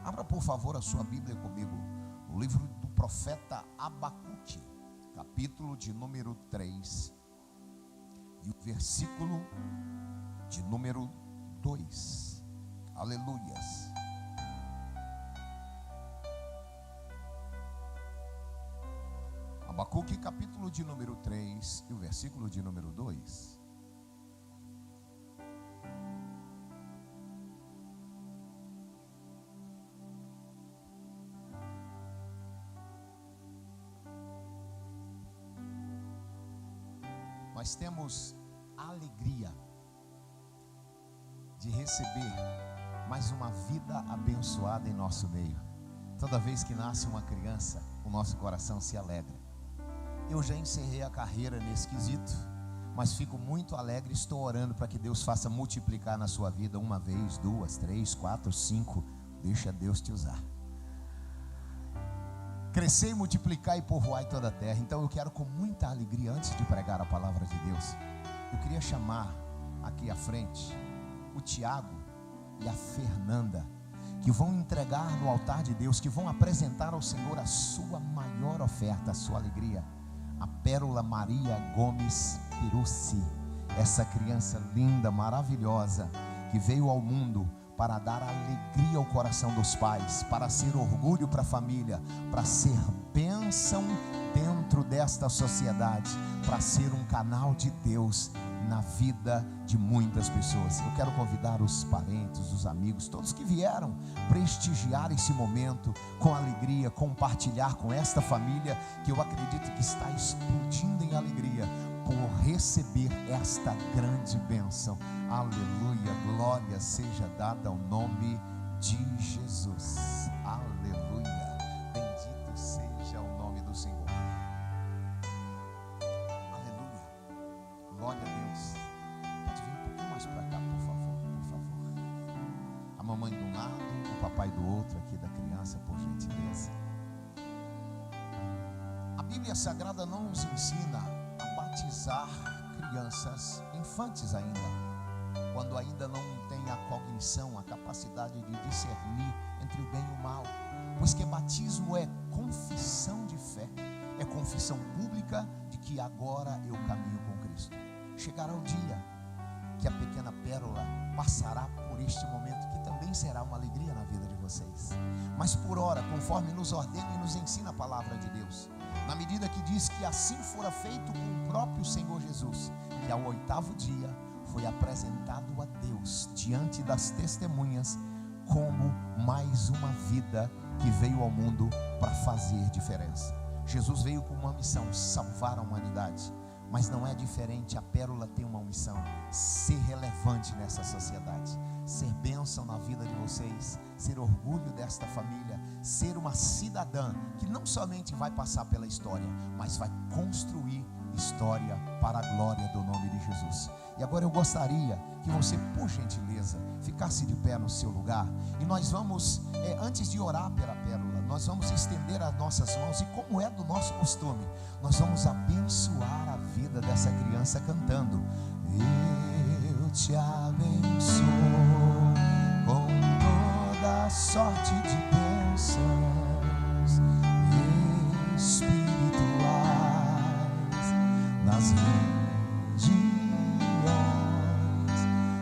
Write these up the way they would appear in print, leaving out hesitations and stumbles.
Abra por favor a sua Bíblia comigo, o livro do profeta Abacuque, capítulo de número 3 e o versículo de número 2. Aleluias. Abacuque, capítulo de número 3 e o versículo de número 2. Nós temos a alegria de receber mais uma vida abençoada em nosso meio. Toda vez que nasce uma criança, o nosso coração se alegra. Eu já encerrei a carreira nesse quesito, mas fico muito alegre. Estou orando para que Deus faça multiplicar na sua vida, uma vez, duas, três, quatro, cinco. Deixa Deus te usar. Crescer e multiplicar e povoar toda a terra. Então eu quero, com muita alegria, antes de pregar a palavra de Deus, eu queria chamar aqui à frente o Tiago e a Fernanda, que vão entregar no altar de Deus, que vão apresentar ao Senhor a sua maior oferta, a sua alegria, a Pérola Maria Gomes Pirucci, essa criança linda, maravilhosa, que veio ao mundo para dar alegria ao coração dos pais, para ser orgulho para a família, para ser bênção dentro desta sociedade, para ser um canal de Deus na vida de muitas pessoas. Eu quero convidar os parentes, os amigos, todos que vieram prestigiar esse momento com alegria, compartilhar com esta família, que eu acredito que está explodindo em alegria por receber esta grande bênção. Aleluia, glória seja dada ao nome de Jesus. Aleluia, bendito seja o nome do Senhor. Aleluia, glória a Deus. Pode vir um pouquinho mais para cá, por favor, por favor. A mamãe de um lado, o papai do outro, aqui da criança, por gentileza. A Bíblia Sagrada não nos ensina a batizar crianças, infantes ainda, quando ainda não tem a cognição, a capacidade de discernir entre o bem e o mal, pois que batismo é confissão de fé, é confissão pública de que agora eu caminho com Cristo. Chegará o dia que a pequena Pérola passará por este momento, que também será uma alegria na vida de vocês, mas por ora, conforme nos ordena e nos ensina a palavra de Deus, na medida que diz que assim fora feito com o próprio Senhor Jesus, que ao 8º dia foi apresentado a Deus diante das testemunhas como mais uma vida que veio ao mundo para fazer diferença. Jesus veio com uma missão: salvar a humanidade. Mas não é diferente, a Pérola tem uma missão: ser relevante nessa sociedade, ser bênção na vida de vocês, ser orgulho desta família, ser uma cidadã que não somente vai passar pela história, mas vai construir história para a glória do nome de Jesus. E agora eu gostaria que você, por gentileza, ficasse de pé no seu lugar, e nós vamos, antes de orar pela Pérola, nós vamos estender as nossas mãos, e como é do nosso costume, nós vamos abençoar a vida dessa criança cantando: eu te abençoo com toda sorte de bênçãos espirituais nas regiões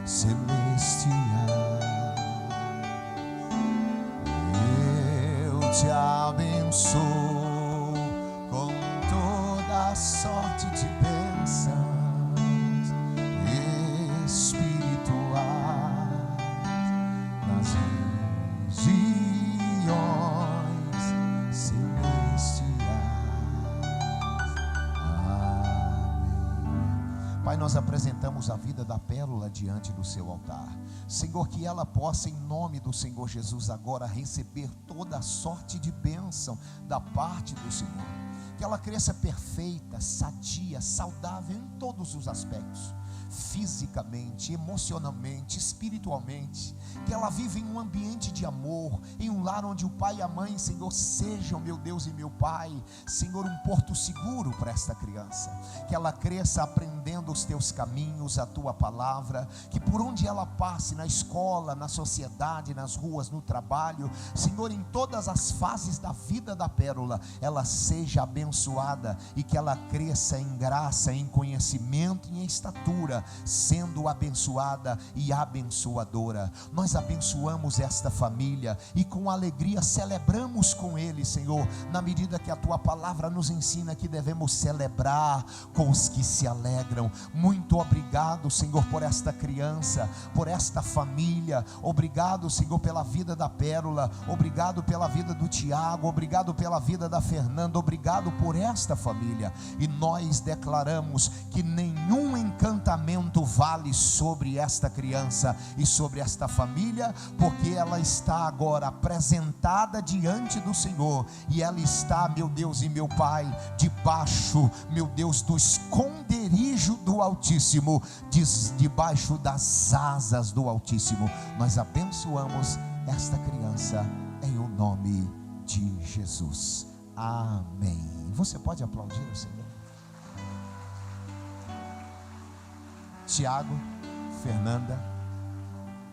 celestiais. Eu te abençoo com toda sorte de bênçãos espirituais nas regiões celestiais. Amém. Pai, nós apresentamos a vida da Pérola diante do seu altar. Senhor, que ela possa, em nome do Senhor Jesus, agora receber toda a sorte de bênção da parte do Senhor. Que ela cresça perfeita, sadia, saudável em todos os aspectos. fisicamente, emocionalmente, espiritualmente, que ela vive em um ambiente de amor, em um lar onde o pai e a mãe, Senhor, sejam, meu Deus e meu Pai, Senhor, um porto seguro para esta criança, que ela cresça aprendendo os teus caminhos, a tua palavra, que por onde ela passe, na escola, na sociedade, nas ruas, no trabalho, Senhor, em todas as fases da vida da Pérola, ela seja abençoada e que ela cresça em graça, em conhecimento e em estatura, sendo abençoada e abençoadora. Nós abençoamos esta família e com alegria celebramos com eles, Senhor, na medida que a tua palavra nos ensina que devemos celebrar com os que se alegram. Muito obrigado, Senhor, por esta criança, por esta família. Obrigado, Senhor, pela vida da Pérola, obrigado pela vida do Tiago, obrigado pela vida da Fernanda, obrigado por esta família. E nós declaramos que nenhum encantamento vale sobre esta criança e sobre esta família, porque ela está agora apresentada diante do Senhor, e ela está, meu Deus e meu Pai, debaixo, meu Deus, do esconderijo do Altíssimo, debaixo das asas do Altíssimo. Nós abençoamos esta criança em o nome de Jesus. Amém. Você pode aplaudir o Senhor? Tiago, Fernanda,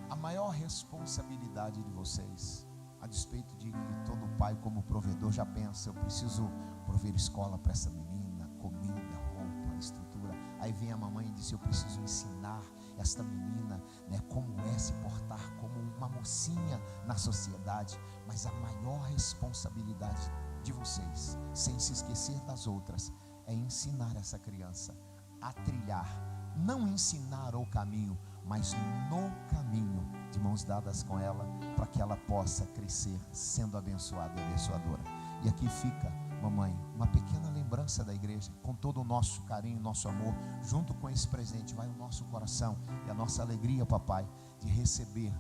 a maior responsabilidade de vocês, a despeito de que todo pai como provedor já pensa, eu preciso prover escola para essa menina, comida, roupa, estrutura. Aí vem a mamãe e diz, eu preciso ensinar esta menina, né, como é se portar como uma mocinha na sociedade. Mas a maior responsabilidade de vocês, sem se esquecer das outras, é ensinar essa criança a trilhar, não ensinar o caminho, mas no caminho, de mãos dadas com ela, para que ela possa crescer sendo abençoada e abençoadora. E aqui fica, mamãe, uma pequena lembrança da igreja, com todo o nosso carinho, nosso amor, junto com esse presente vai o nosso coração e a nossa alegria, papai, de receber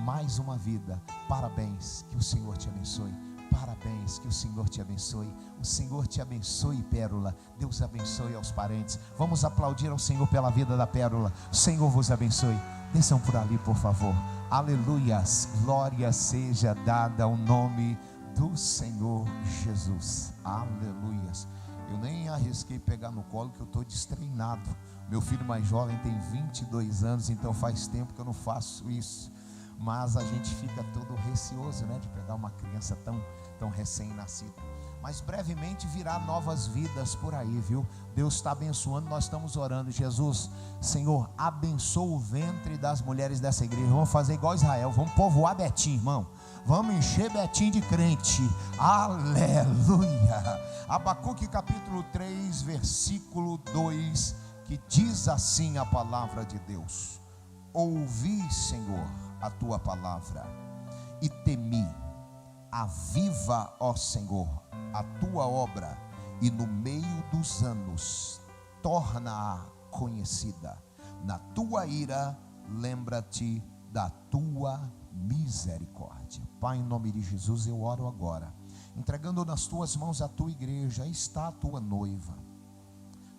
mais uma vida. Parabéns, que o Senhor te abençoe. Parabéns, que o Senhor te abençoe. O Senhor te abençoe, Pérola. Deus abençoe aos parentes. Vamos aplaudir ao Senhor pela vida da Pérola. O Senhor vos abençoe. Desçam por ali, por favor. Aleluias. Glória seja dada ao nome do Senhor Jesus. Aleluias. Eu nem arrisquei pegar no colo, que eu estou destreinado. Meu filho mais jovem tem 22 anos, então faz tempo que eu não faço isso. Mas a gente fica todo receoso, né, de pegar uma criança tão recém-nascida. Mas brevemente virá novas vidas por aí, viu? Deus está abençoando, nós estamos orando. Jesus, Senhor, abençoa o ventre das mulheres dessa igreja. Vamos fazer igual Israel, vamos povoar Betim, irmão. Vamos encher Betim de crente. Aleluia. Abacuque capítulo 3, versículo 2, que diz assim a palavra de Deus: ouvi, Senhor, a tua palavra e temi. Aviva, ó Senhor, a tua obra, e no meio dos anos torna-a conhecida. Na tua ira lembra-te da tua misericórdia. Pai, em nome de Jesus eu oro agora, entregando nas tuas mãos a tua igreja. Aí está a tua noiva,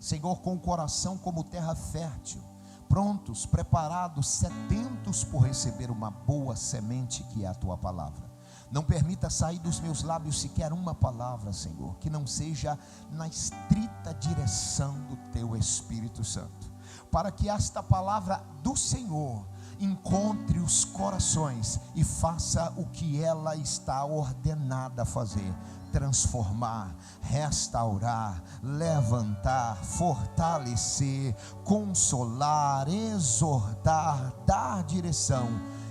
Senhor, com o coração como terra fértil, prontos, preparados, sedentos por receber uma boa semente que é a tua palavra. Não permita sair dos meus lábios sequer uma palavra, Senhor, que não seja na estrita direção do teu Espírito Santo, para que esta palavra do Senhor encontre os corações e faça o que ela está ordenada a fazer: transformar, restaurar, levantar, fortalecer, consolar, exortar, dar direção.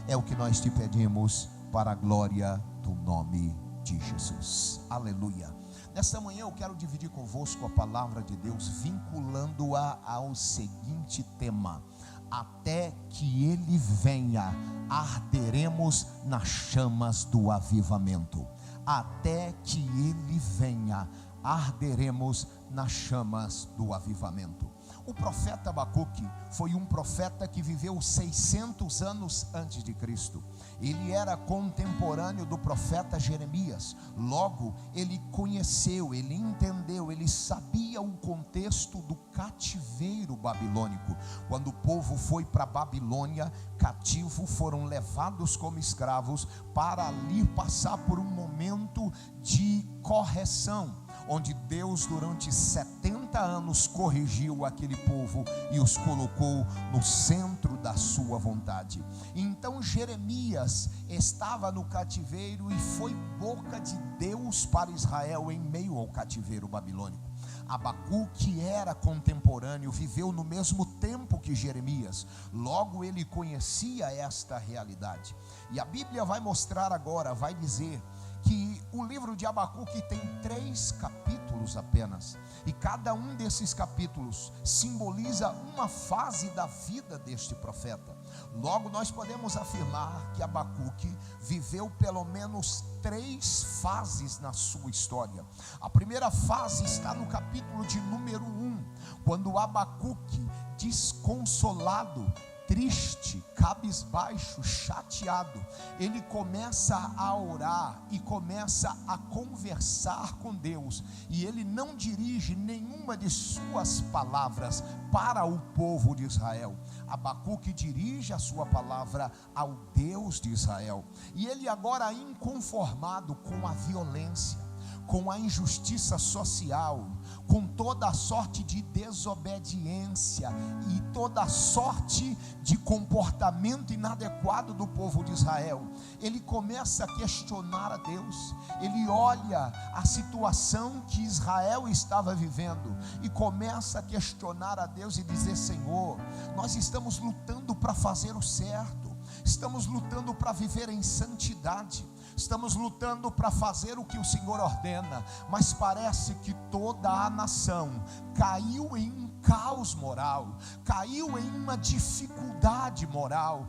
É o que nós te pedimos, para a glória do nome de Jesus. Aleluia. Nesta manhã eu quero dividir convosco a palavra de Deus, vinculando-a ao seguinte tema: até que ele venha, arderemos nas chamas do avivamento. Até que ele venha, arderemos nas chamas do avivamento. O profeta Abacuque foi um profeta que viveu 600 anos antes de Cristo. Ele era contemporâneo do profeta Jeremias. Logo, ele conheceu, ele entendeu, ele sabia o contexto do cativeiro babilônico. Quando o povo foi para a Babilônia cativo, foram levados como escravos para ali passar por um momento de correção, onde Deus durante 70 anos corrigiu aquele povo e os colocou no centro da sua vontade. Então Jeremias estava no cativeiro e foi boca de Deus para Israel em meio ao cativeiro babilônico. Abacuque era contemporâneo, viveu no mesmo tempo que Jeremias, logo ele conhecia esta realidade. E a Bíblia vai mostrar agora, vai dizer que o livro de Abacuque tem 3 capítulos apenas, e cada um desses capítulos simboliza uma fase da vida deste profeta. Logo nós podemos afirmar que Abacuque viveu pelo menos 3 fases na sua história. A primeira fase está no capítulo de número 1, quando Abacuque, desconsolado, triste, cabisbaixo, chateado, ele começa a orar e começa a conversar com Deus, e ele não dirige nenhuma de suas palavras para o povo de Israel. Abacuque dirige a sua palavra ao Deus de Israel, e ele agora inconformado com a violência, com a injustiça social, com toda a sorte de desobediência e toda a sorte de comportamento inadequado do povo de Israel, ele começa a questionar a Deus. Ele olha a situação que Israel estava vivendo e começa a questionar a Deus e dizer: Senhor, nós estamos lutando para fazer o certo, estamos lutando para viver em santidade, estamos lutando para fazer o que o Senhor ordena, mas parece que toda a nação caiu em um caos moral, caiu em uma dificuldade moral.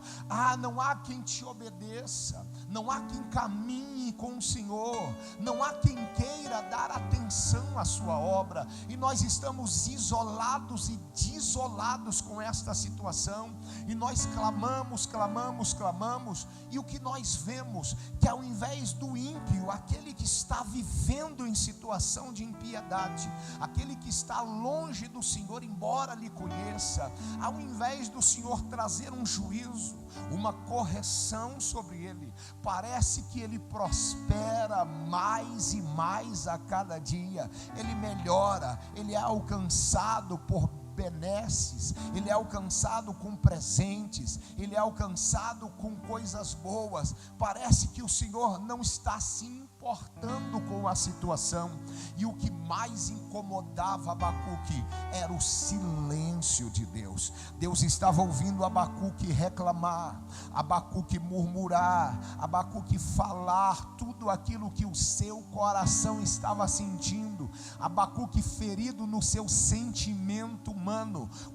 Não há quem te obedeça, não há quem caminhe com o Senhor, não há quem queira dar atenção à sua obra, e nós estamos isolados e desolados com esta situação, e nós clamamos, e o que nós vemos, que ao invés do ímpio, aquele que está vivendo em situação de impiedade, aquele que está longe do Senhor, embora lhe conheça, ao invés do Senhor trazer um juízo, uma correção sobre ele, parece que ele prospera mais e mais a cada dia. Ele melhora, ele é alcançado por benesses, ele é alcançado com presentes, ele é alcançado com coisas boas. Parece que o Senhor não está se importando com a situação, e o que mais incomodava Abacuque era o silêncio de Deus. Deus estava ouvindo Abacuque reclamar, Abacuque murmurar, Abacuque falar tudo aquilo que o seu coração estava sentindo. Abacuque ferido no seu sentimento humano,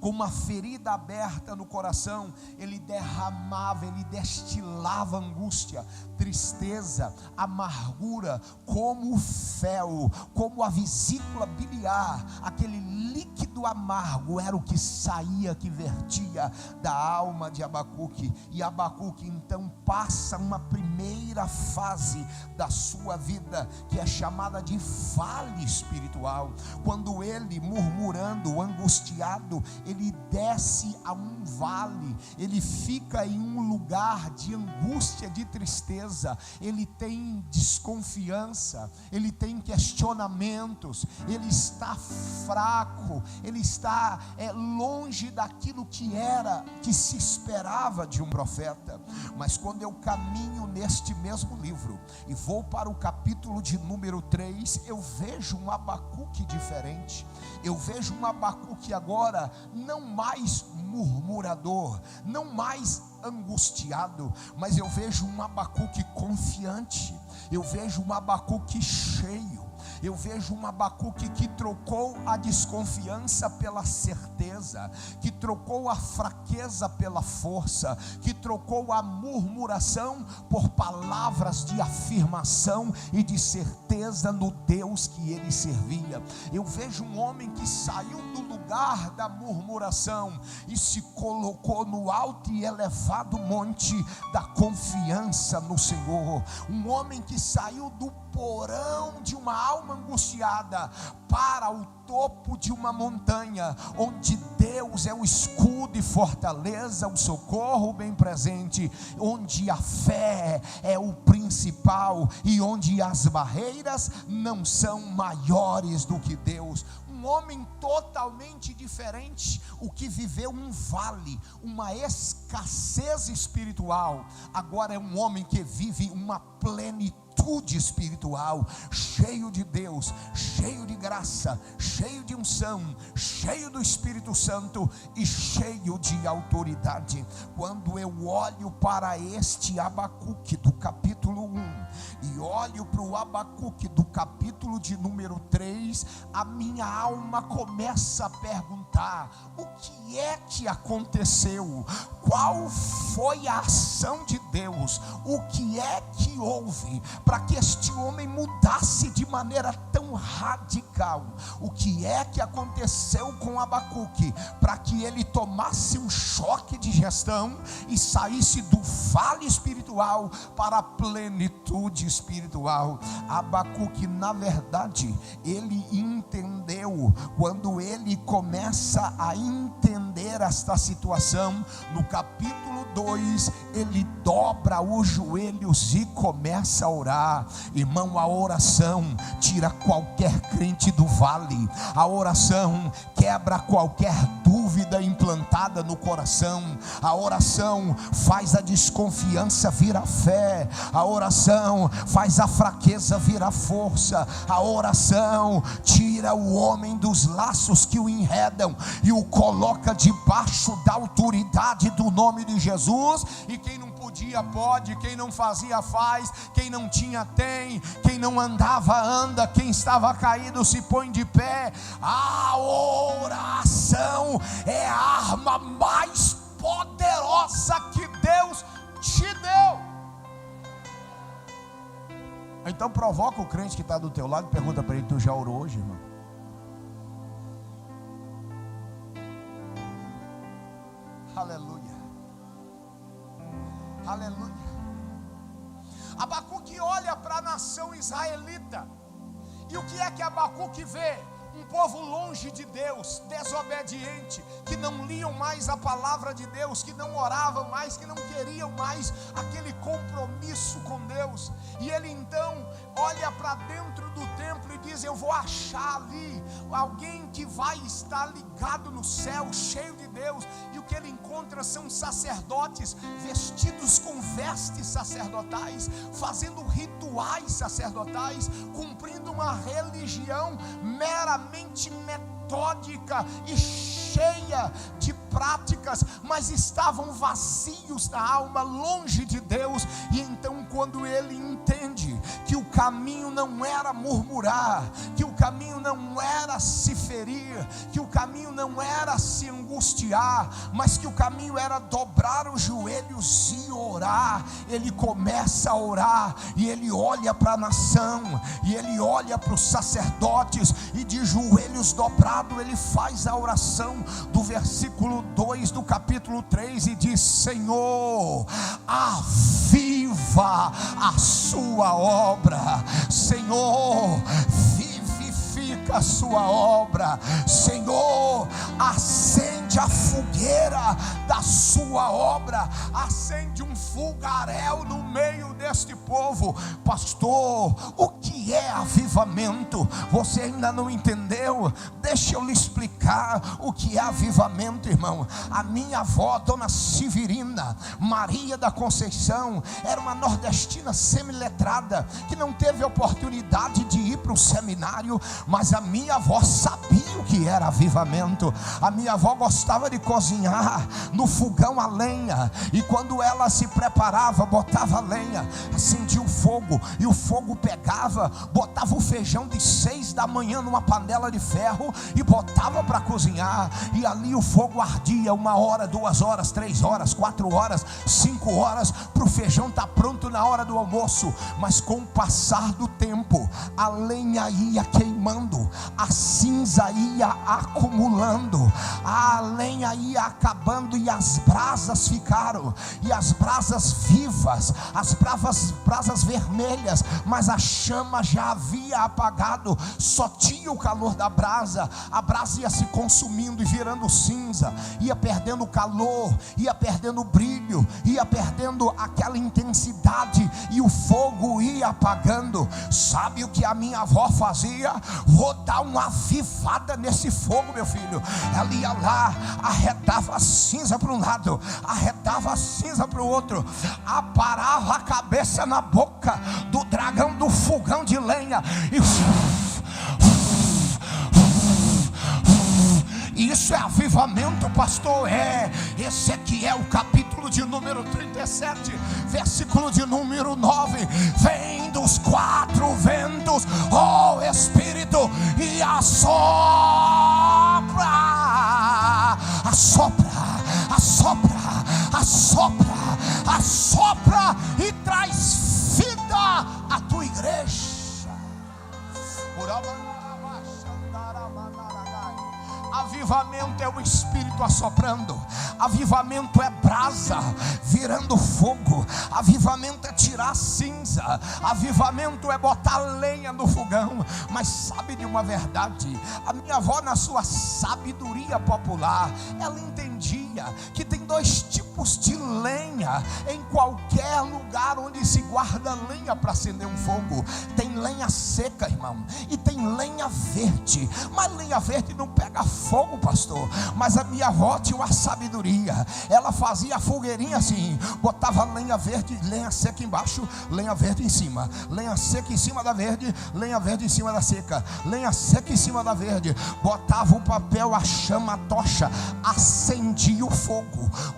com uma ferida aberta no coração, ele derramava, ele destilava angústia, tristeza, amargura, como o fel, como a vesícula biliar. Aquele líquido amargo era o que saía, que vertia da alma de Abacuque. E Abacuque então passa uma primeira fase da sua vida, que é chamada de vale espiritual, quando ele, murmurando, angustiado, ele desce a um vale, ele fica em um lugar de angústia, de tristeza, ele tem desconfiança, ele tem questionamentos, ele está fraco, ele está longe daquilo que se esperava de um profeta. Mas quando eu caminho neste mesmo livro e vou para o capítulo de número 3, eu vejo um Abacuque diferente. Eu vejo um Abacuque agora não mais murmurador, não mais angustiado, mas eu vejo um Abacuque confiante, eu vejo um Abacuque cheio, Eu vejo um Abacuque que trocou a desconfiança pela certeza, que trocou a fraqueza pela força, que trocou a murmuração por palavras de afirmação e de certeza no Deus que ele servia. Eu vejo um homem que saiu do lugar da murmuração e se colocou no alto e elevado monte da confiança no Senhor. Um homem que saiu do porão de uma alma angustiada para o topo de uma montanha, onde Deus é o escudo e fortaleza, o socorro bem presente, onde a fé é o principal e onde as barreiras não são maiores do que Deus. Um homem totalmente diferente, o que viveu um vale, uma escassez espiritual, agora é um homem que vive uma plenitude espiritual, cheio de Deus, cheio de graça, cheio de unção, cheio do Espírito Santo e cheio de autoridade. Quando eu olho para este Abacuque do capítulo 1 e olho para o Abacuque do capítulo de número 3, a minha alma começa a perguntar: o que é que aconteceu? Qual foi a ação de Deus? O que é que houve para que este homem mudasse de maneira tão radical? O que é que aconteceu com Abacuque para que ele tomasse um choque de gestão e saísse do vale espiritual para a plenitude espiritual? Abacuque, na verdade, ele entendeu. Quando ele começa a entender esta situação, no capítulo 2, ele dobra os joelhos e começa a orar. Irmão, a oração tira qualquer crente do vale. A oração quebra qualquer dúvida implantada no coração. A oração faz a desconfiança virar fé. A oração faz a fraqueza virar força. A oração tira o homem dos laços que o enredam e o coloca debaixo da autoridade do nome de Jesus. E quem não podia pode, quem não fazia faz, quem não tinha tem, quem não andava anda, quem estava caído se põe de pé. A oração é a arma mais poderosa que Deus te deu. Então provoca o crente que está do teu lado e pergunta para ele: tu já orou hoje, irmão? Aleluia, aleluia. Abacuque olha para a nação israelita, e o que é que Abacuque vê? Um povo longe de Deus, desobediente, que não liam mais a palavra de Deus, que não oravam mais, que não queriam mais aquele compromisso com Deus. E ele então olha para dentro do templo e diz: eu vou achar ali alguém que vai estar ligado no céu, cheio de Deus. E o que ele encontra são sacerdotes vestidos com vestes sacerdotais, fazendo rituais sacerdotais, cumprindo uma religião meramente metódica e cheia de práticas, mas estavam vazios da alma, longe de Deus. E então, quando ele entende que o caminho não era murmurar, que o caminho não era se ferir, que o caminho não era se angustiar, mas que o caminho era dobrar os joelhos e orar, ele começa a orar. E ele olha para a nação, e ele olha para os sacerdotes, e de joelhos dobrados ele faz a oração do versículo 2 do capítulo 3 e diz: Senhor, aviva a sua obra. Senhor, vivifica a sua obra. Senhor, acende a fogueira da sua obra. Acende um fogaréu no meio deste povo. Pastor, o que é avivamento? Você ainda não entendeu? Deixa eu lhe explicar o que é avivamento, irmão. A minha avó, Dona Severina Maria da Conceição, era uma nordestina semiletrada, que não teve oportunidade de ir para o seminário, mas a minha avó sabia sabia o que era avivamento. A minha avó gostava de cozinhar no fogão a lenha, e quando ela se preparava, botava a lenha, acendia o fogo, e o fogo pegava, botava o feijão de 6 da manhã numa panela de ferro e botava para cozinhar, e ali o fogo ardia 1 hora, 2 horas, 3 horas, 4 horas, 5 horas, para o feijão estar pronto na hora do almoço. Mas com o passar do tempo, a lenha ia queimando, a cinza ia acumulando, a lenha ia acabando, e as brasas ficaram, e as brasas vivas, as brasas vermelhas, mas a chama já havia apagado, só tinha o calor da brasa. A brasa ia se consumindo e virando cinza, ia perdendo o calor, ia perdendo o brilho, ia perdendo aquela intensidade, e o fogo ia apagando. Sabe o que a minha avó fazia? Vou dar uma avivada nesse fogo, meu filho. Ela ia lá, arretava a cinza para um lado, arretava a cinza para o outro, aparava a cabeça na boca do dragão do fogão de lenha, e isso é avivamento, pastor. É Ezequiel capítulo de número 37, versículo de número 9: vem dos 4 ventos, ó Espírito, e assopra, assopra, assopra, assopra, assopra, e traz vida à tua igreja. Avivamento é o Espírito assoprando, avivamento é brasa virando fogo, avivamento é tirar cinza, avivamento é botar lenha no fogão. Mas sabe de uma verdade? A minha avó, na sua sabedoria popular, ela entendia que tem 2 tipos de lenha em qualquer lugar onde se guarda lenha para acender um fogo. Tem lenha seca, irmão, e tem lenha verde. Mas lenha verde não pega fogo, pastor. Mas a minha avó tinha uma sabedoria. Ela fazia a fogueirinha assim, botava lenha verde, lenha seca embaixo, lenha verde em cima, lenha seca em cima da verde, lenha verde em cima da seca, lenha seca em cima da verde. Botava o papel, a chama, a tocha, acendia o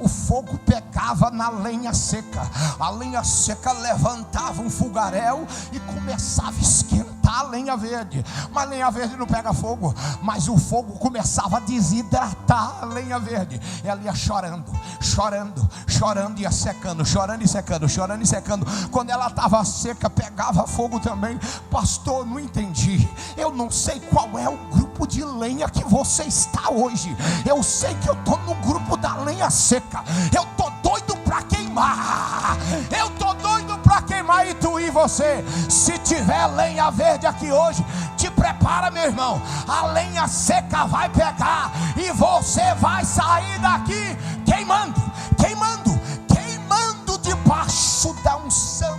fogo pegava na lenha seca, a lenha seca levantava um fogaréu e começava a esquentar a lenha verde. Mas a lenha verde não pega fogo, mas o fogo começava a desidratar a lenha verde. Ela ia chorando, chorando, chorando, ia secando, chorando e secando, chorando e secando. Quando ela estava seca, pegava fogo também. Pastor, não entendi. Eu não sei qual é o grupo de lenha que você está hoje. Eu sei que eu estou no grupo da lenha seca. Eu estou doido para queimar. Eu estou doido para queimar. E tu e você, se tiver lenha verde aqui hoje, te prepara, meu irmão. A lenha seca vai pegar e você vai sair daqui queimando, queimando, queimando debaixo da unção.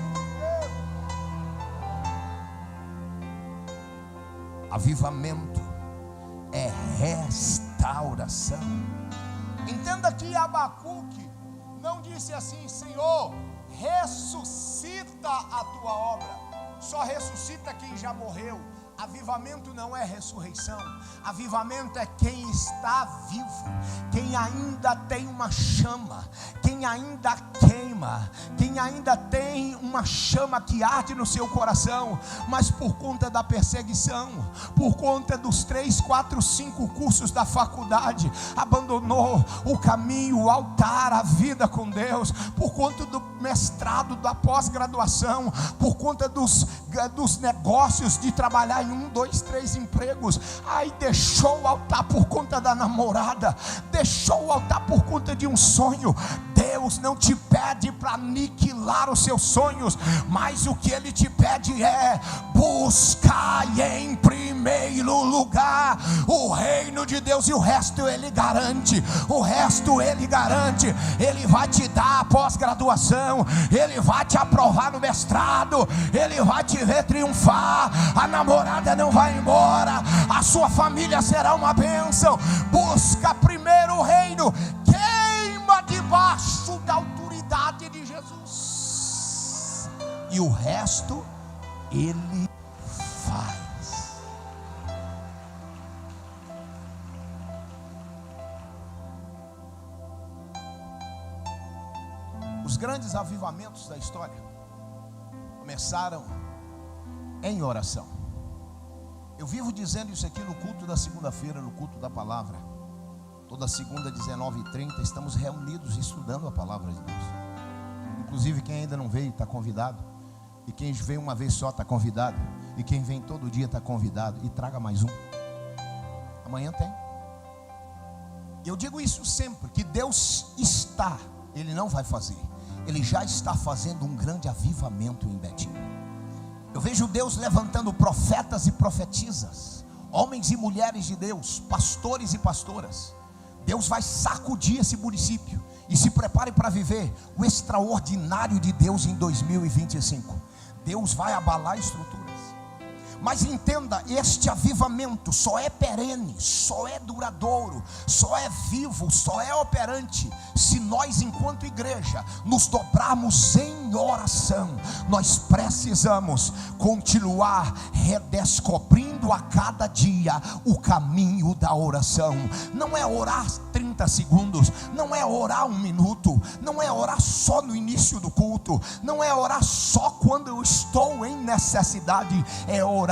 Avivamento é restauração. Entenda que Abacuque não disse assim: Senhor, ressuscita a tua obra. Só ressuscita quem já morreu. Avivamento não é ressurreição. Avivamento é quem está vivo, quem ainda tem uma chama, quem ainda queima, quem ainda tem uma chama que arde no seu coração, mas por conta da perseguição, por conta dos 3, 4, 5 cursos da faculdade, abandonou o caminho, o altar, a vida com Deus, por conta do mestrado, da pós-graduação, por conta dos negócios, de trabalhar em 1, 2, 3 empregos. Aí deixou o altar por conta da namorada, deixou o altar por conta de um sonho. Deus não te pede para aniquilar os seus sonhos, mas o que Ele te pede é: buscar em primeiro lugar o reino de Deus, e o resto Ele garante. O resto Ele garante. Ele vai te dar a pós-graduação, Ele vai te aprovar no mestrado, Ele vai te ver triunfar. A namorada não vai embora, a sua família será uma bênção. Busca primeiro o reino, queima debaixo da autoridade de Jesus, e o resto Ele faz. grandes avivamentos da história começaram em oração. Eu vivo dizendo isso aqui no culto da segunda-feira, no culto da palavra. Toda segunda, 19h30, estamos reunidos estudando a palavra de Deus. Inclusive quem ainda não veio está convidado. E quem veio uma vez só está convidado. E quem vem todo dia está convidado. E traga mais um. Amanhã tem. Eu digo isso sempre, que Deus está, Ele não vai fazer, Ele já está fazendo um grande avivamento em Betim. Eu vejo Deus levantando profetas e profetisas, homens e mulheres de Deus, pastores e pastoras. Deus vai sacudir esse município. E se prepare para viver o extraordinário de Deus em 2025. Deus vai abalar estruturas. Mas entenda, este avivamento só é perene, só é duradouro, só é vivo, só é operante se nós, enquanto igreja, nos dobrarmos em oração. Nós precisamos continuar redescobrindo a cada dia o caminho da oração. Não é orar 30 segundos, não é orar 1 minuto, não é orar só no início do culto, não é orar só quando eu estou em necessidade, é orar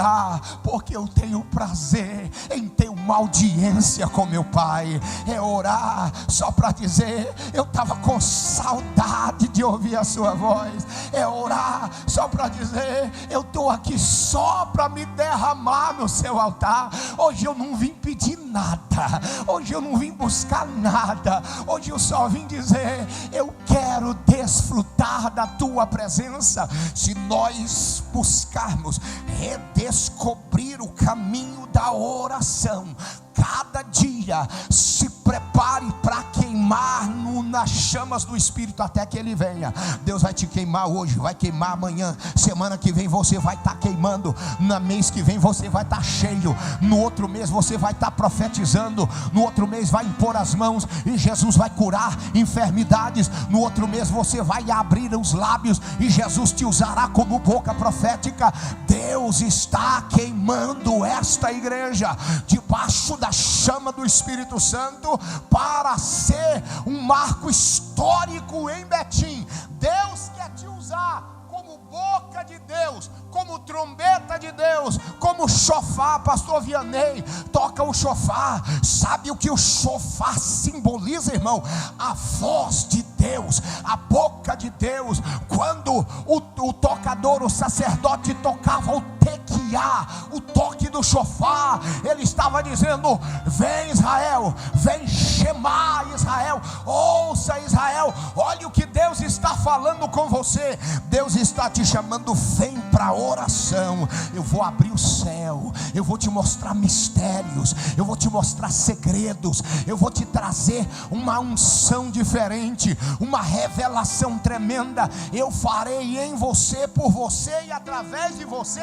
porque eu tenho prazer em ter uma audiência com meu Pai. É orar só para dizer: eu estava com saudade de ouvir a sua voz. É orar só para dizer: eu estou aqui só para me derramar no seu altar. Hoje eu não vim pedir nada, hoje eu não vim buscar nada, hoje eu só vim dizer: eu quero desfrutar da tua presença. Se nós buscarmos redescobrir o caminho da oração, cada dia se prepare para queimar nas chamas do Espírito até que Ele venha. Deus vai te queimar hoje, vai queimar amanhã, semana que vem você vai estar queimando, no mês que vem você vai estar cheio, no outro mês você vai estar profetizando, no outro mês vai impor as mãos e Jesus vai curar enfermidades, no outro mês você vai abrir os lábios e Jesus te usará como boca profética. Deus está queimando esta igreja debaixo da chama do Espírito Santo para ser um marco histórico em Betim. Deus quer te usar como boca de Deus, como trombeta de Deus, como chofar. Pastor Vianney toca o chofar. Sabe o que o chofar simboliza, irmão? A voz de Deus, a boca de Deus. Quando o tocador, o sacerdote tocava o tequiá, o toque do chofar, ele estava dizendo: vem Israel, vem Shema Israel, ouça Israel, olha o que Deus está falando com você. Deus está te chamando, vem para a oração. Eu vou abrir o céu, eu vou te mostrar mistérios, eu vou te mostrar segredos, eu vou te trazer uma unção diferente, uma revelação tremenda. Eu farei em você, por você e através de você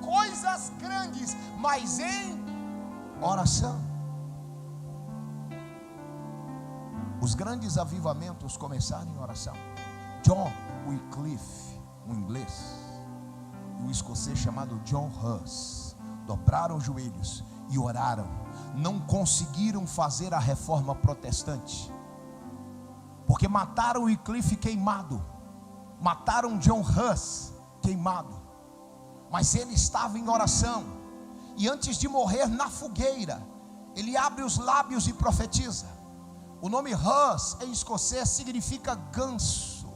coisas grandes, mas em oração. Os grandes avivamentos começaram em oração. John Wycliffe, um inglês, e um escocês chamado John Hus dobraram os joelhos e oraram. Não conseguiram fazer a reforma protestante, porque mataram Wycliffe queimado, mataram John Hus queimado, mas ele estava em oração. E antes de morrer na fogueira, ele abre os lábios e profetiza. O nome Hus em escocês significa ganso.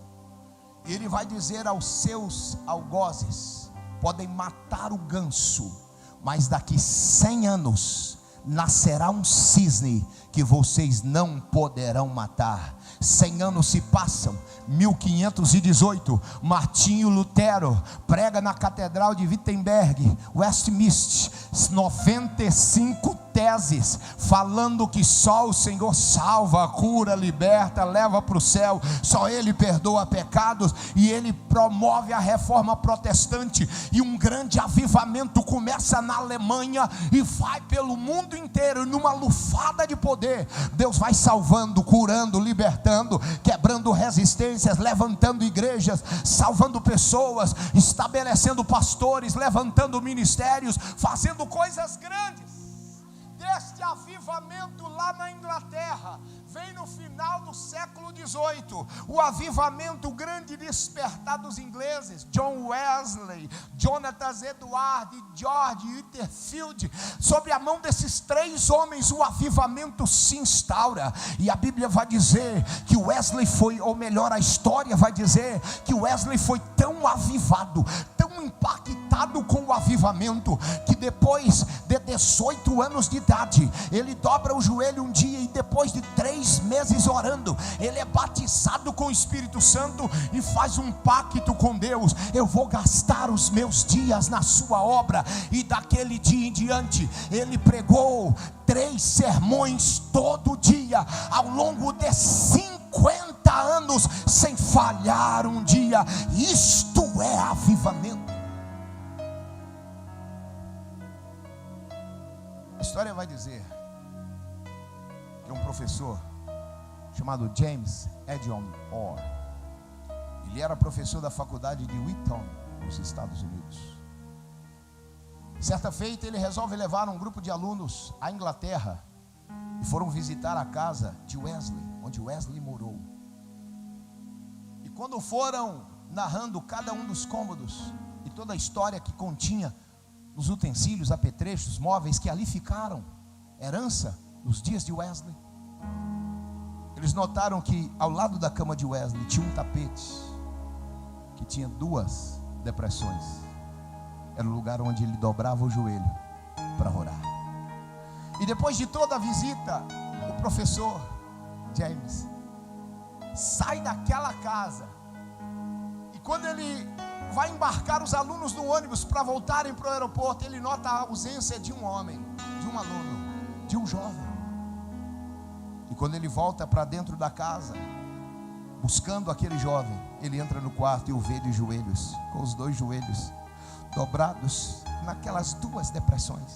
E ele vai dizer aos seus algozes: podem matar o ganso, mas daqui 100 anos nascerá um cisne que vocês não poderão matar. 100 anos se passam. 1518, Martinho Lutero prega na Catedral de Wittenberg, Westminster, 95 teses falando que só o Senhor salva, cura, liberta, leva para o céu, só Ele perdoa pecados. E ele promove a reforma protestante, e um grande avivamento começa na Alemanha e vai pelo mundo inteiro. Numa lufada de poder, Deus vai salvando, curando, libertando, quebrando resistências, levantando igrejas, salvando pessoas, estabelecendo pastores, levantando ministérios, fazendo coisas grandes. deste avivamento lá na Inglaterra vem no final do século XVIII. O avivamento, o grande despertar dos ingleses, John Wesley, Jonathan Edwards e George Whitefield. Sobre a mão desses três homens o avivamento se instaura. E a Bíblia vai dizer que Wesley foi, ou melhor, a história vai dizer que Wesley foi tão avivado, tão impactado com o avivamento, que depois de 18 anos de idade, ele dobra o joelho um dia e depois de 3 meses orando, ele é batizado com o Espírito Santo e faz um pacto com Deus: eu vou gastar os meus dias na sua obra. E daquele dia em diante, ele pregou 3 sermões todo dia, ao longo de 50 anos, sem falhar um dia. Isto é avivamento. A história vai dizer que um professor chamado James Edion Orr, ele era professor da faculdade de Wheaton, nos Estados Unidos. Certa feita, ele resolve levar um grupo de alunos à Inglaterra e foram visitar a casa de Wesley, onde Wesley morou. E quando foram narrando cada um dos cômodos e toda a história que continha os utensílios, apetrechos, móveis que ali ficaram, herança nos dias de Wesley, eles notaram que ao lado da cama de Wesley tinha um tapete que tinha 2 depressões. Era o lugar onde ele dobrava o joelho para orar. E depois de toda a visita, o professor James sai daquela casa, e quando ele vai embarcar os alunos no ônibus para voltarem para o aeroporto, ele nota a ausência de um homem, de um aluno, de um jovem. E quando ele volta para dentro da casa, buscando aquele jovem, ele entra no quarto e o vê de joelhos, com os 2 joelhos dobrados naquelas 2 depressões.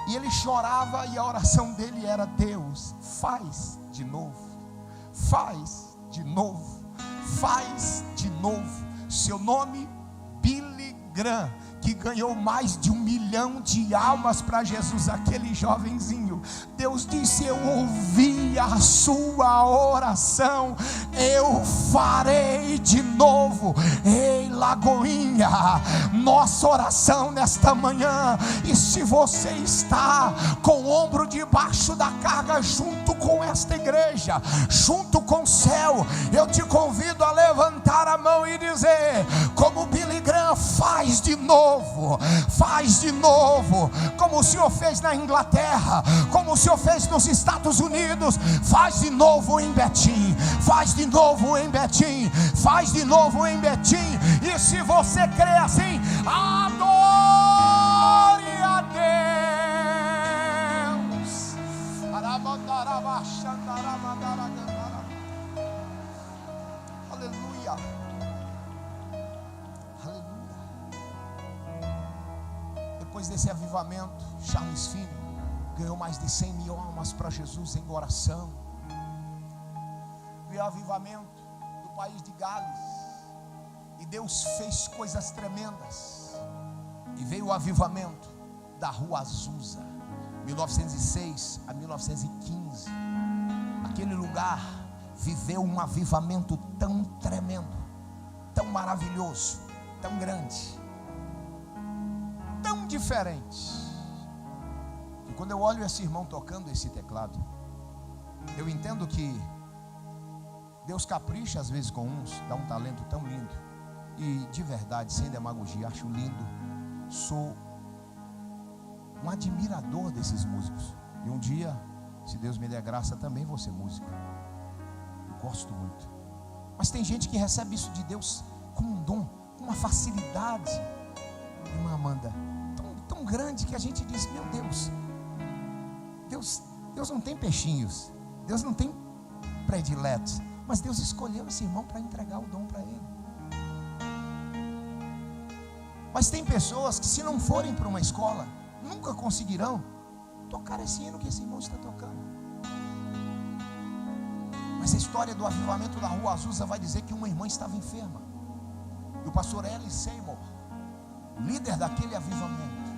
E ele chorava, e a oração dele era: Deus, faz de novo, faz de novo, faz de novo. Seu nome, Billy Graham, que ganhou mais de 1 milhão de almas para Jesus, aquele jovenzinho. Deus disse: eu ouvi a sua oração, eu farei de novo. Ei, Lagoinha, nossa oração nesta manhã. E se você está com o ombro debaixo da carga, junto com esta igreja, junto com o céu, eu te convido a levantar a mão e dizer, como Billy Graham: faz de novo, faz de novo, como o Senhor fez na Inglaterra, como o Senhor fez nos Estados Unidos. Faz de novo em Betim, faz de novo em Betim, faz de novo em Betim. E se você crê assim, adore a Deus. Aleluia. Depois desse avivamento, Charles Finney ganhou mais de 100 mil almas para Jesus em oração. Veio o avivamento do país de Gales, e Deus fez coisas tremendas. E veio o avivamento da Rua Azusa, 1906 a 1915. Aquele lugar viveu um avivamento tão tremendo, tão maravilhoso, tão grande, tão diferente, que quando eu olho esse irmão tocando esse teclado, eu entendo que Deus capricha às vezes com uns, dá um talento tão lindo. E de verdade, sem demagogia, acho lindo. Sou um admirador desses músicos. E um dia, se Deus me der graça, também vou ser músico. Eu gosto muito. Mas tem gente que recebe isso de Deus como um dom, com uma facilidade, irmã Amanda, tão grande, que a gente diz: meu Deus não tem peixinhos, Deus não tem prediletos, mas Deus escolheu esse irmão para entregar o dom para ele. Mas tem pessoas que, se não forem para uma escola, nunca conseguirão tocar esse hino que esse irmão está tocando. Mas a história do avivamento da Rua Azusa vai dizer que uma irmã estava enferma, e o pastor Ellis Seymour, líder daquele avivamento,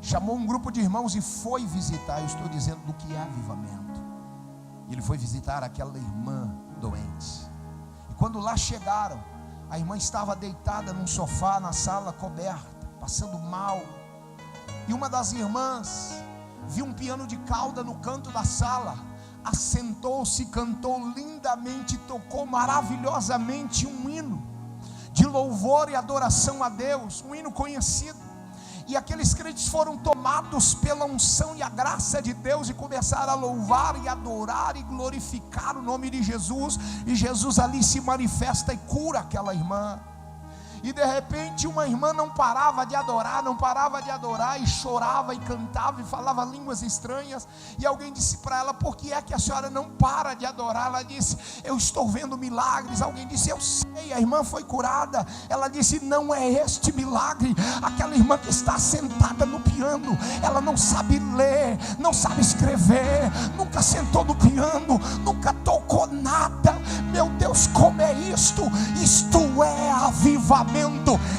chamou um grupo de irmãos e foi visitar. Eu estou dizendo do que é avivamento. Ele foi visitar aquela irmã doente. E quando lá chegaram, a irmã estava deitada num sofá na sala coberta, passando mal. E uma das irmãs viu um piano de cauda no canto da sala, assentou-se, cantou lindamente, tocou maravilhosamente um hino de louvor e adoração a Deus, um hino conhecido. E aqueles crentes foram tomados pela unção e a graça de Deus e começaram a louvar e adorar e glorificar o nome de Jesus. E Jesus ali se manifesta e cura aquela irmã. E de repente uma irmã não parava de adorar, e chorava e cantava e falava línguas estranhas. E alguém disse para ela: por que é que a senhora não para de adorar? Ela disse: eu estou vendo milagres. Alguém disse: eu sei, a irmã foi curada. Ela disse: não é este milagre. Aquela irmã que está sentada no piano, ela não sabe ler, não sabe escrever, nunca sentou no piano, nunca tocou nada. Meu Deus, como é isto? Isto é avivamento.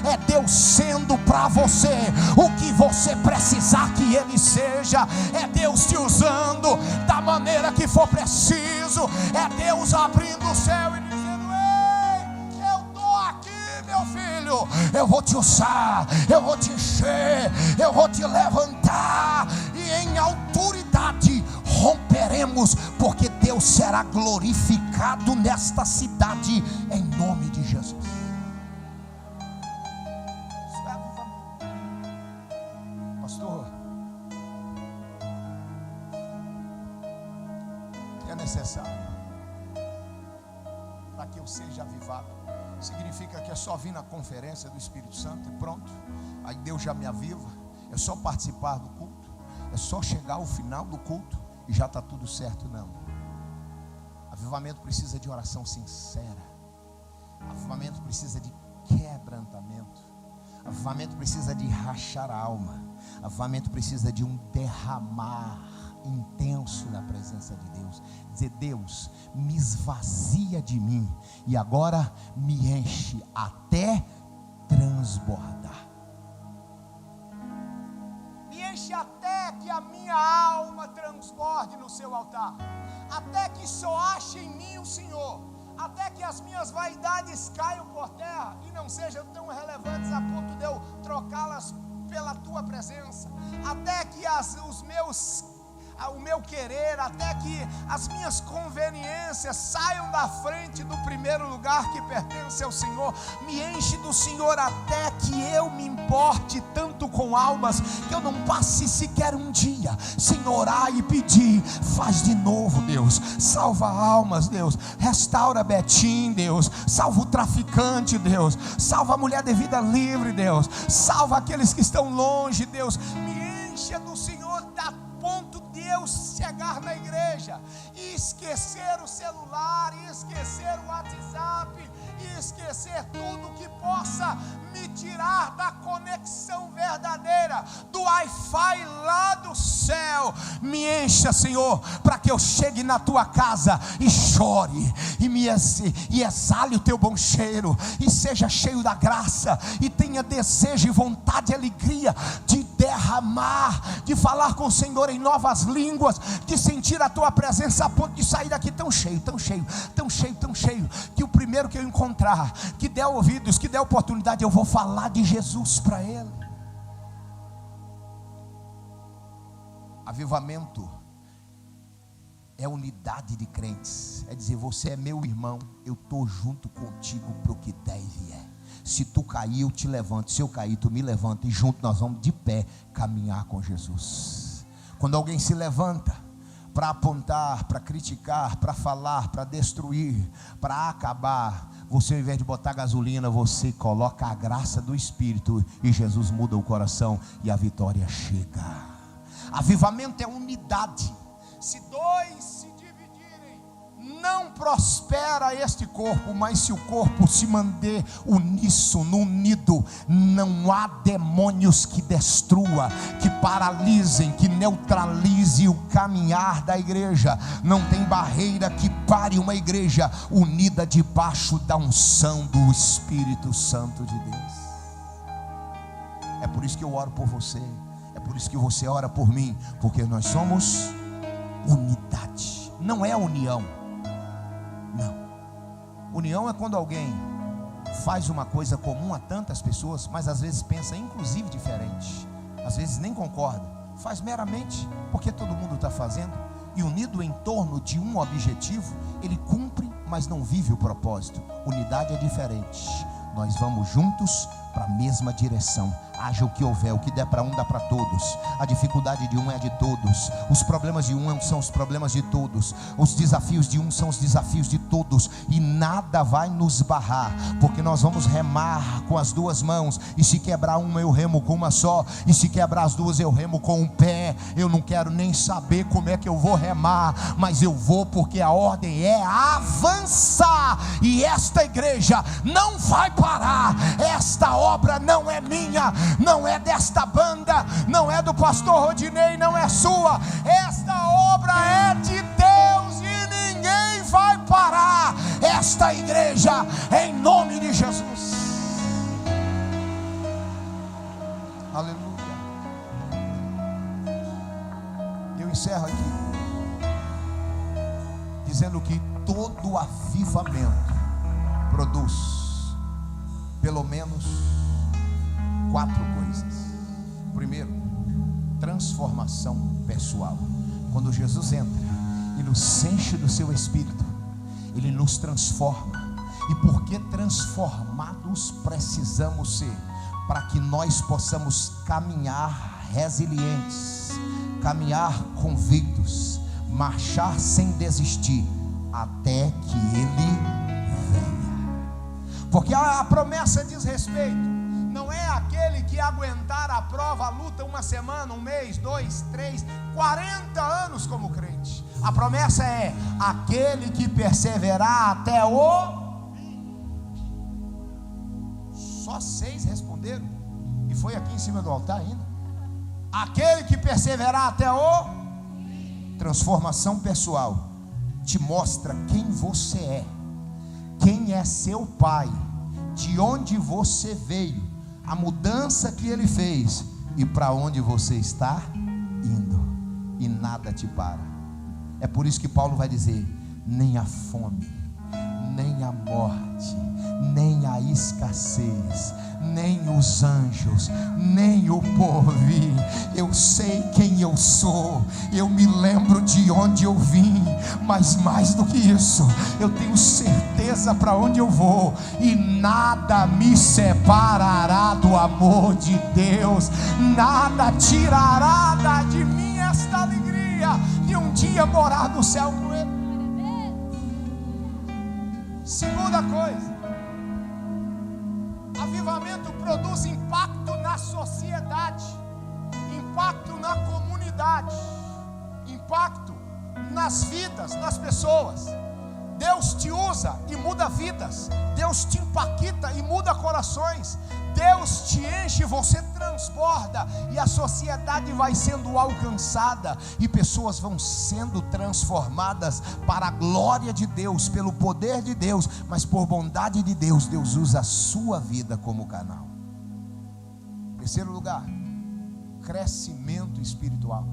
É Deus sendo para você o que você precisar que Ele seja. É Deus te usando da maneira que for preciso. É Deus abrindo o céu e dizendo: ei, eu estou aqui, meu filho. Eu vou te usar, eu vou te encher, eu vou te levantar, e em autoridade romperemos, porque Deus será glorificado nesta cidade, em nome de Jesus. Pastor, o que é necessário para que eu seja avivado? Significa que é só vir na conferência do Espírito Santo e pronto, aí Deus já me aviva? É só participar do culto? É só chegar ao final do culto e já está tudo certo? Não. Avivamento precisa de oração sincera. Avivamento precisa de quebrantamento. Avivamento precisa de rachar a alma. Avivamento precisa de um derramar intenso na presença de Deus. Dizer: Deus, me esvazia de mim e agora me enche até transbordar. Me enche até que a minha alma transborde no seu altar, até que só ache em mim o Senhor, até que as minhas vaidades caiam por terra e não sejam tão relevantes a ponto de eu trocá-las pela tua presença, até que o meu querer, até que as minhas conveniências saiam da frente do primeiro lugar que pertence ao Senhor. Me enche do Senhor até que eu me importe tanto com almas, que eu não passe sequer um dia sem orar e pedir: faz de novo, Deus, salva almas, Deus, restaura Betim, Deus, salva o traficante, Deus, salva a mulher de vida livre, Deus, salva aqueles que estão longe, Deus. Me enche do Senhor da ponto de eu chegar na igreja e esquecer o celular, e esquecer o WhatsApp, e esquecer tudo que possa me tirar da conexão verdadeira, do Wi-Fi lá do céu. Me encha, Senhor, para que eu chegue na tua casa e chore, e exale o teu bom cheiro, e seja cheio da graça, e tenha desejo e vontade e alegria de derramar, de falar com o Senhor em novas línguas, de sentir a tua presença a ponto de sair daqui tão cheio, tão cheio, tão cheio, tão cheio, que o primeiro que eu encontrar, que der ouvidos, que der oportunidade, eu vou falar de Jesus para ele. Avivamento é unidade de crentes, é dizer: você é meu irmão, eu estou junto contigo para o que der e vier. Se tu cair, eu te levanto. Se eu cair, tu me levanta, e junto nós vamos de pé caminhar com Jesus. Quando alguém se levanta para apontar, para criticar, para falar, para destruir, para acabar, você, ao invés de botar gasolina, você coloca a graça do Espírito, e Jesus muda o coração e a vitória chega. Avivamento é unidade. Se dois se dividirem, não prospera este corpo, mas se o corpo se manter uníssono, unido, não há demônios que destrua, que paralisem, que neutralize o caminhar da igreja. Não tem barreira que pare uma igreja unida debaixo da unção do Espírito Santo de Deus. É por isso que eu oro por você. É É por isso que você ora por mim, porque nós somos unidade. Não é união. Não. União é quando alguém faz uma coisa comum a tantas pessoas, mas às vezes pensa inclusive diferente, às vezes nem concorda, faz meramente porque todo mundo está fazendo, e unido em torno de um objetivo, ele cumpre, mas não vive o propósito. Unidade é diferente. Nós vamos juntos para a mesma direção. Haja o que houver, o que der para um dá para todos. A dificuldade de um é de todos. Os problemas de um são os problemas de todos. Os desafios de um são os desafios de todos. E nada vai nos barrar, porque nós vamos remar com as duas mãos. E se quebrar uma eu remo com uma só, e se quebrar as duas eu remo com um pé. Eu não quero nem saber como é que eu vou remar, mas eu vou porque a ordem é avançar. E esta igreja não vai parar. Esta obra não é minha, não é desta banda, não é do pastor Rodinei, não é sua. Esta obra é de Deus e ninguém vai parar esta igreja, em nome de Jesus. Aleluia. Eu encerro aqui dizendo que todo avivamento produz pelo menos 4 coisas. Primeiro, transformação pessoal. Quando Jesus entra e nos enche do seu Espírito, Ele nos transforma. E porque transformados precisamos ser? Para que nós possamos caminhar resilientes, caminhar convictos, marchar sem desistir, até que Ele venha. Porque a promessa diz respeito, não é aquele que aguentar a prova, a luta, uma semana, um mês, 2, 3, 40 anos como crente. A promessa é aquele que perseverar até o fim. Só 6 responderam, e foi aqui em cima do altar ainda. Aquele que perseverar até o fim. Transformação pessoal te mostra quem você é, quem é seu pai, de onde você veio, a mudança que Ele fez e para onde você está indo, e nada te para. É por isso que Paulo vai dizer: nem a fome, nem a morte, nem a escassez, nem os anjos, nem o porvir. Eu sei quem eu sou, eu me lembro de onde eu vim, mas mais do que isso, eu tenho certeza para onde eu vou, e nada me separará do amor de Deus, nada tirará de mim esta alegria de um dia morar no céu com Ele. Segunda coisa, avivamento produz impacto na sociedade, impacto na comunidade, impacto nas vidas, nas pessoas. Deus te usa e muda vidas, Deus te impacta e muda corações, Deus te enche, você transborda, e a sociedade vai sendo alcançada, e pessoas vão sendo transformadas para a glória de Deus, pelo poder de Deus, mas por bondade de Deus, Deus usa a sua vida como canal. Terceiro lugar, crescimento espiritual.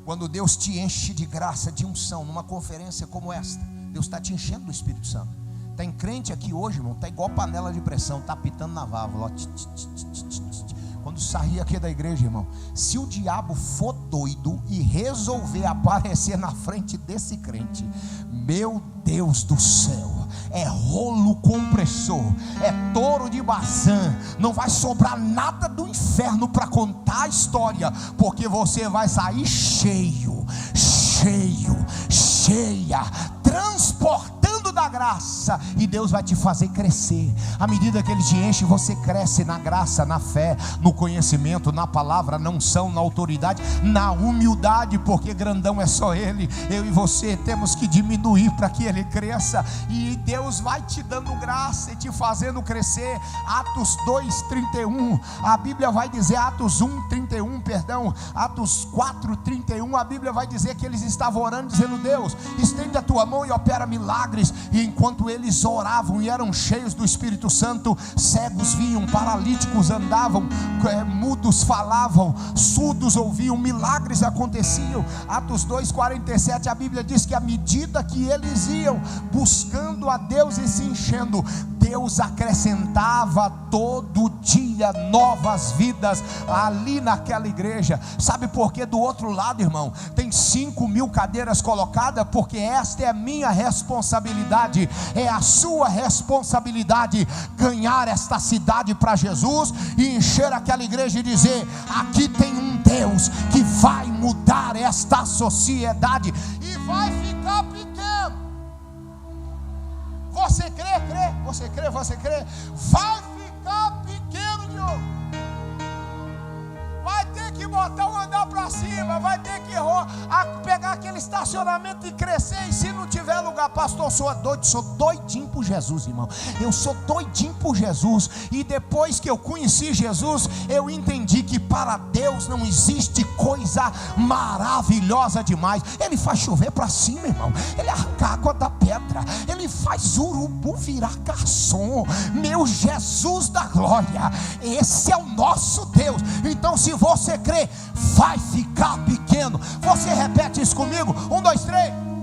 Quando Deus te enche de graça, de unção, numa conferência como esta, Deus está te enchendo do Espírito Santo. Tem crente aqui hoje, irmão, está igual panela de pressão, está apitando na válvula, ó. Quando sair aqui da igreja, irmão, se o diabo for doido e resolver aparecer na frente desse crente, meu Deus do céu, é rolo compressor, é touro de Bazã, não vai sobrar nada do inferno para contar a história, porque você vai sair cheio, cheia, transportando da graça, e Deus vai te fazer crescer. À medida que Ele te enche, você cresce na graça, na fé, no conhecimento, na palavra, na unção, na autoridade, na humildade, porque grandão é só Ele. Eu e você temos que diminuir para que Ele cresça, e Deus vai te dando graça e te fazendo crescer. Atos 2:31, a Bíblia vai dizer, Atos 1:31, perdão, Atos 4:31, a Bíblia vai dizer que eles estavam orando, dizendo: Deus, estende a tua mão e opera milagres. E enquanto eles oravam e eram cheios do Espírito Santo, cegos viam, paralíticos andavam, mudos falavam, surdos ouviam, milagres aconteciam. Atos 2:47, a Bíblia diz que à medida que eles iam buscando a Deus e se enchendo, Deus acrescentava todo dia novas vidas ali naquela igreja. Sabe por que do outro lado, irmão, tem 5.000 cadeiras colocadas? Porque esta é a minha responsabilidade, é a sua responsabilidade, ganhar esta cidade para Jesus e encher aquela igreja e dizer: aqui tem um Deus que vai mudar esta sociedade e vai ficar pequeno. Você crê? Você crê? Você crê? Vai ficar pequeno de novo. Vai ter que botar um andar para cima, vai ter que pegar aquele estacionamento e crescer. E se não tiver lugar, pastor, sou doidinho por Jesus, irmão. Eu sou doidinho por Jesus. E depois que eu conheci Jesus, eu entendi que para Deus não existe coisa maravilhosa demais. Ele faz chover para cima, irmão. Ele arranca a água da pedra. Ele faz urubu virar garçom. Meu Jesus da glória, esse é o nosso Deus. Então, se você crê, vai ficar pequeno. Você repete isso comigo: 1, 2, 3.